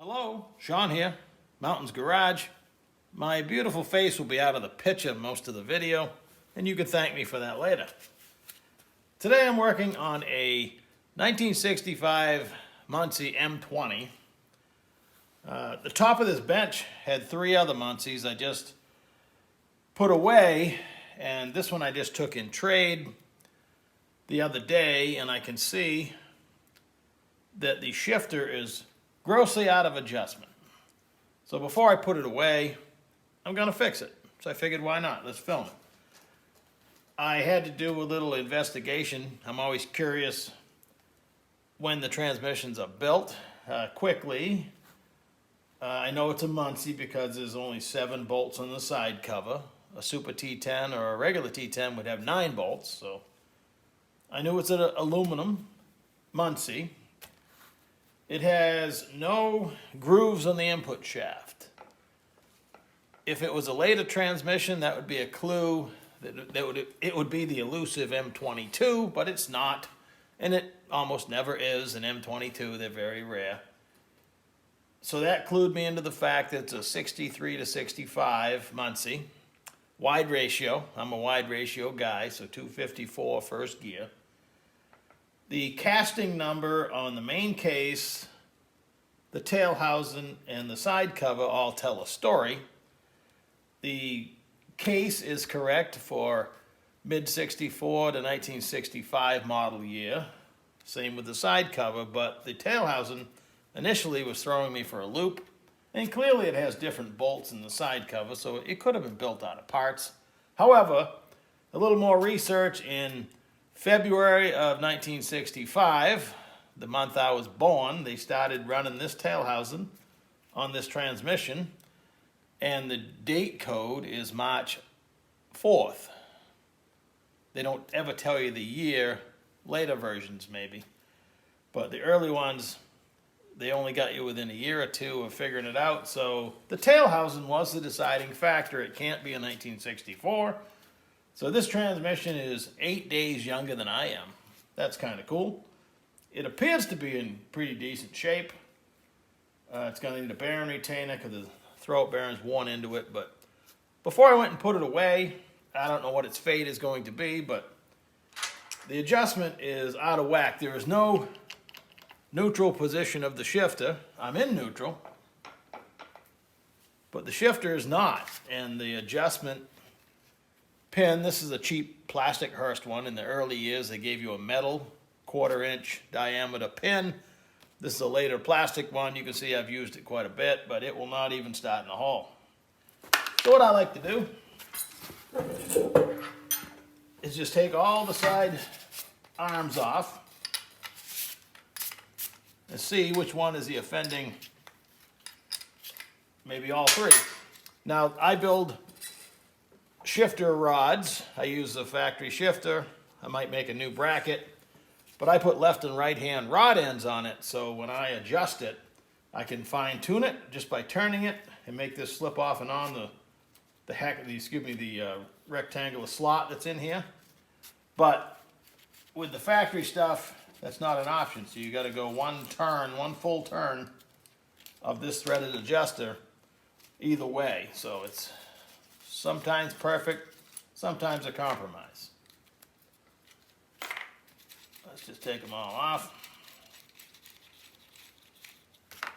Hello, Sean here, Mountains Garage. My beautiful face will be out of the picture most of the video, and you can thank me for that later. Today I'm working on a 1965 Muncie M20. The top of this bench had three other Muncies I just put away, and this one I just took in trade the other day, and I can see that the shifter is grossly out of adjustment. So before I put it away, I'm gonna fix it. So I figured, why not? Let's film it. I had to do a little investigation. I'm always curious when the transmissions are built. Quickly, I know it's a Muncie because there's only 7 bolts on the side cover. A Super T10 or a regular T10 would have 9 bolts, so I knew it's an aluminum Muncie. It has no grooves on the input shaft. If it was a later transmission, that would be a clue that it would be the elusive M22, but it's not, and it almost never is an M22. They're very rare. So that clued me into the fact that it's a 63 to 65 Muncie. Wide ratio. I'm a wide ratio guy, so 254 first gear. The casting number on the main case, the tail housing, and the side cover all tell a story. The case is correct for mid-64 to 1965 model year. Same with the side cover, but the tail housing initially was throwing me for a loop. And clearly it has different bolts in the side cover, so it could have been built out of parts. However, a little more research in February of 1965, the month I was born, they started running this tail housing on this transmission, and the date code is March 4th. They don't ever tell you the year, later versions maybe, but the early ones, they only got you within a year or two of figuring it out, so the tail housing was the deciding factor. It can't be a 1964. So this transmission is 8 days younger than I am. That's kind of cool. It appears to be in pretty decent shape. It's going to need a bearing retainer because the throat bearing's worn into it. But before I went and put it away, I don't know what its fate is going to be, but the adjustment is out of whack. There is no neutral position of the shifter. I'm in neutral, but the shifter is not. And the adjustment pin, this is a cheap plastic Hurst one. In the early years, they gave you a metal 1/4 inch diameter pin. This is a later plastic one. You can see I've used it quite a bit, but it will not even start in the hole. So what I like to do is just take all the side arms off and see which one is the offending, maybe all 3. Now, I build shifter rods. I use the factory shifter. I might make a new bracket, but I put left and right hand rod ends on it, so when I adjust it, I can fine tune it just by turning it and make this slip off and on the rectangular slot that's in here. But with the factory stuff, that's not an option, so you got to go one full turn of this threaded adjuster either way. So it's sometimes perfect, sometimes a compromise. Let's just take them all off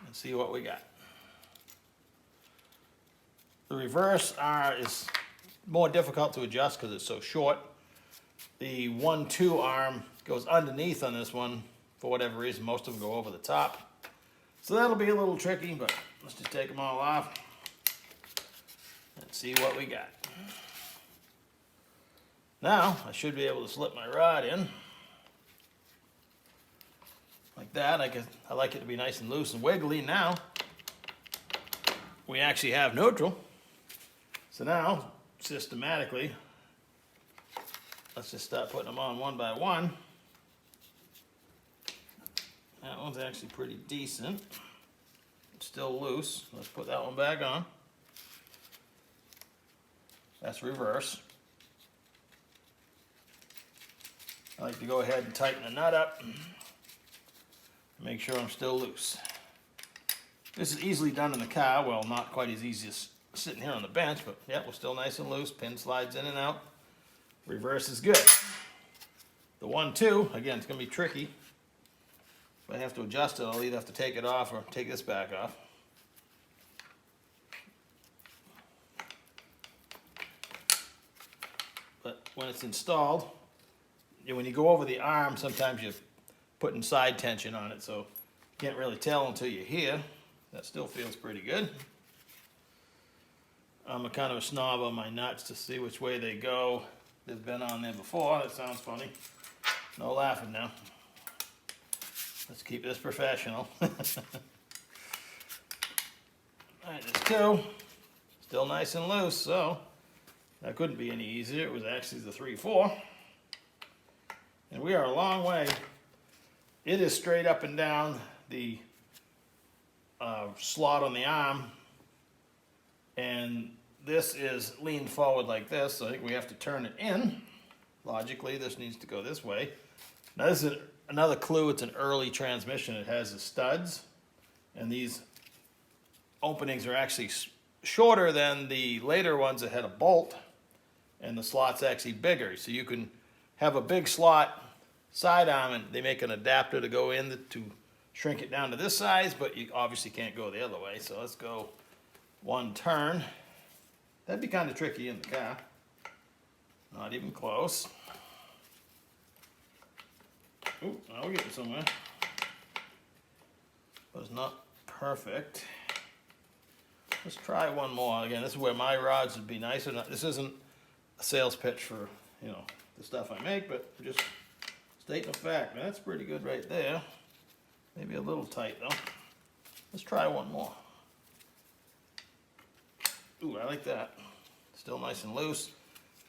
and see what we got. The reverse is more difficult to adjust because it's so short. The 1-2 arm goes underneath on this one. For whatever reason, most of them go over the top. So that'll be a little tricky, but let's just take them all off. Let's see what we got. Now, I should be able to slip my rod in. Like that. I like it to be nice and loose and wiggly. Now, we actually have neutral. So now, systematically, let's just start putting them on one by one. That one's actually pretty decent. It's still loose. Let's put that one back on. That's reverse. I like to go ahead and tighten the nut up. Make sure I'm still loose. This is easily done in the car. Well, not quite as easy as sitting here on the bench, but yeah, we're still nice and loose. Pin slides in and out. Reverse is good. The 1-2, again, it's going to be tricky. If I have to adjust it, I'll either have to take it off or take this back off. But when it's installed, when you go over the arm, sometimes you're putting side tension on it, so you can't really tell until you're here. That still feels pretty good. I'm a kind of a snob on my nuts to see which way they go. They've been on there before. That sounds funny. No laughing now. Let's keep this professional. All right, there's 2. Still nice and loose, so that couldn't be any easier. It was actually the 3-4. And we are a long way. It is straight up and down the slot on the arm, and this is leaned forward like this, so I think we have to turn it in. Logically, this needs to go this way. Now this is another clue. It's an early transmission. It has the studs, and these openings are actually shorter than the later ones that had a bolt, and the slot's actually bigger. So you can have a big slot side arm, and they make an adapter to go in to shrink it down to this size, but you obviously can't go the other way. So let's go 1 turn. That'd be kind of tricky in the car. Not even close. Ooh, now we're getting somewhere. But it's not perfect. Let's try one more. Again, this is where my rods would be nicer. This isn't a sales pitch for, you know, the stuff I make, but just stating a fact. Man, that's pretty good right there. Maybe a little tight though. Let's try one more. Ooh, I like that. Still nice and loose.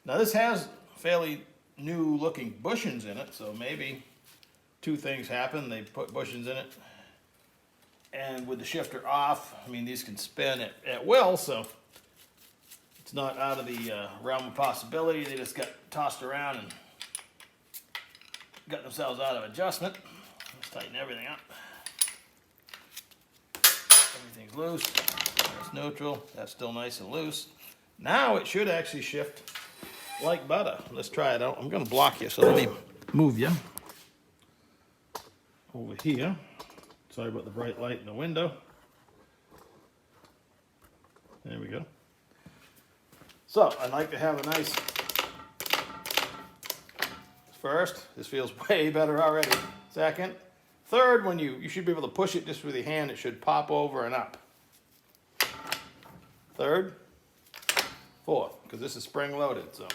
Now this has fairly new looking bushings in it, so maybe 2 things happen. They put bushings in it, and with the shifter off, I mean, these can spin at will, so it's not out of the realm of possibility. They just got tossed around and got themselves out of adjustment. Let's tighten everything up. Everything's loose. That's neutral. That's still nice and loose. Now it should actually shift like butter. Let's try it out. I'm going to block you, so let me move you over here. Sorry about the bright light in the window. There we go. So I'd like to have a nice first. This feels way better already. Second. Third, when you should be able to push it just with your hand. It should pop over and up. Third. Fourth, because this is spring loaded, so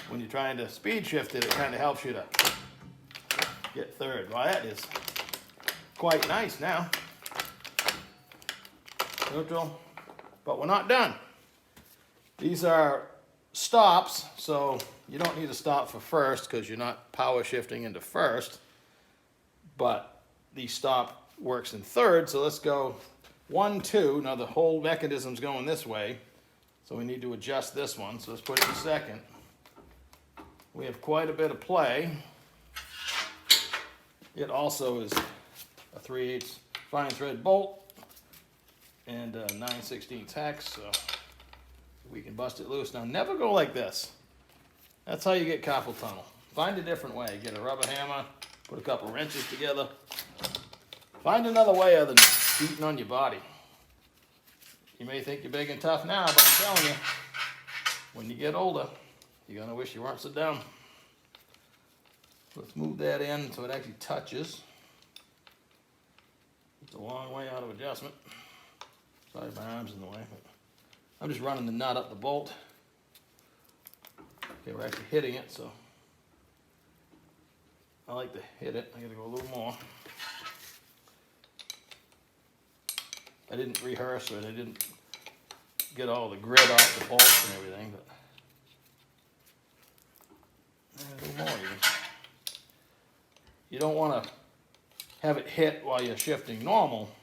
when you're trying to speed shift it, it kind of helps you to get third. Well, that is quite nice now. Neutral, but we're not done. These are stops, so you don't need to stop for first because you're not power shifting into first, but the stop works in third, so let's go 1, 2. Now the whole mechanism's going this way. So we need to adjust this one, so let's put it in second. We have quite a bit of play. It also is a 3/8 fine thread bolt and a 9/16 hex, so we can bust it loose. Now never go like this. That's how you get carpal tunnel. Find a different way. Get a rubber hammer, put a couple wrenches together. Find another way other than beating on your body. You may think you're big and tough now, but I'm telling you, when you get older, you're going to wish you weren't so dumb. Let's move that in so it actually touches. It's a long way out of adjustment. Sorry, my arm's in the way. But I'm just running the nut up the bolt. Okay, we're actually hitting it, so I like to hit it. I got to go a little more. I didn't rehearse it. I didn't get all the grit off the bolts and everything, but a little more even. You don't want to have it hit while you're shifting normal,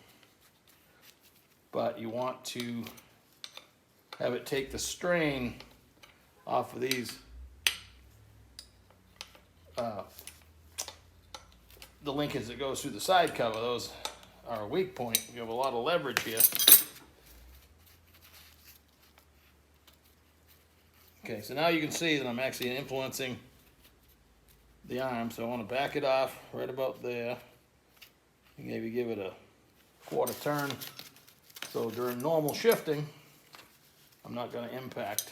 but you want to have it take the strain off of these the linkage that goes through the side cover. Those our weak point. We have a lot of leverage here. Okay, so now you can see that I'm actually influencing the arm, so I want to back it off right about there. Maybe give it a quarter turn. So during normal shifting, I'm not going to impact,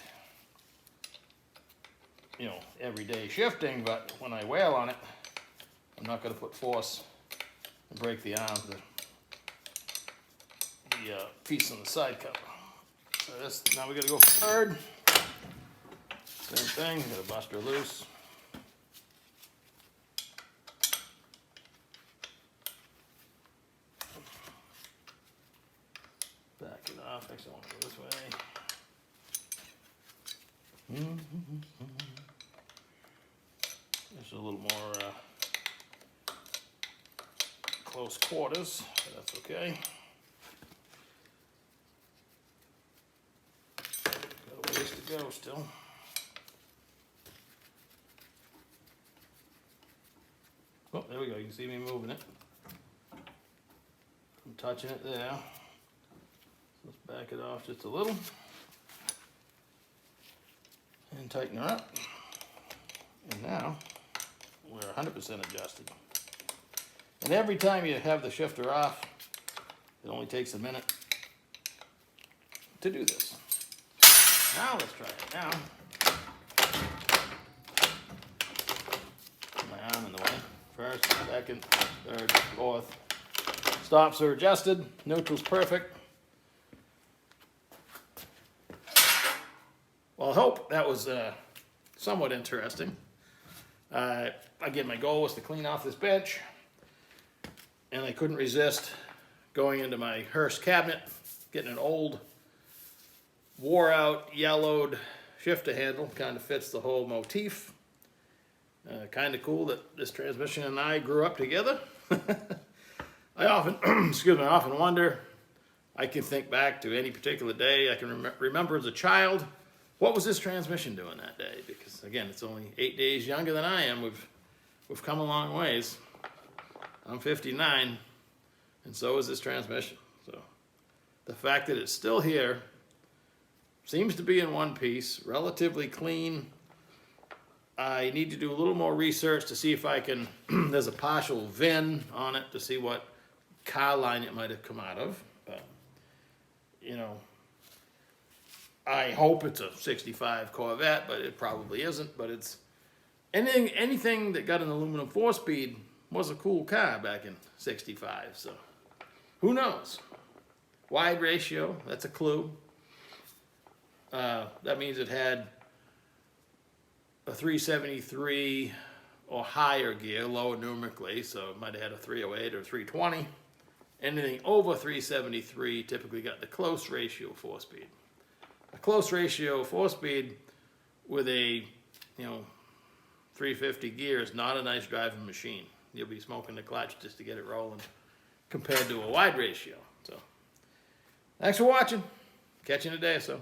everyday shifting, but when I wail on it, I'm not going to put force and break the arm, the piece on the side cover. So now we got to go for third. Same thing, got to bust her loose. Back it off, actually I want to go this way. Just a little more close quarters, but that's okay. Got a ways to go still. Oh, there we go, you can see me moving it. I'm touching it there. So let's back it off just a little. And tighten her up. And now we're 100% adjusted. And every time you have the shifter off, it only takes a minute to do this. Now let's try it. Now, my arm in the way. First, second, third, fourth. Stops are adjusted. Neutral's perfect. Well, I hope that was somewhat interesting. Again, my goal was to clean off this bench, and I couldn't resist going into my Hurst cabinet, getting an old, wore-out, yellowed shifter handle. Kind of fits the whole motif. Kind of cool that this transmission and I grew up together. I often, I often wonder, I can think back to any particular day. I can remember as a child, what was this transmission doing that day? Because again, it's only 8 days younger than I am. We've come a long ways. I'm 59, and so is this transmission. So the fact that it's still here, seems to be in one piece, relatively clean. I need to do a little more research to see if I can, there's a partial VIN on it to see what car line it might have come out of. But, I hope it's a 65 Corvette, but it probably isn't. But it's anything that got an aluminum 4-speed was a cool car back in 65. So who knows? Wide ratio, that's a clue. That means it had a 373 or higher gear, lower numerically, so it might have had a 308 or 320. Anything over 373 typically got the close ratio 4-speed. A close ratio 4-speed with a 350 gear is not a nice driving machine. You'll be smoking the clutch just to get it rolling compared to a wide ratio. So thanks for watching. Catch you in a day or so.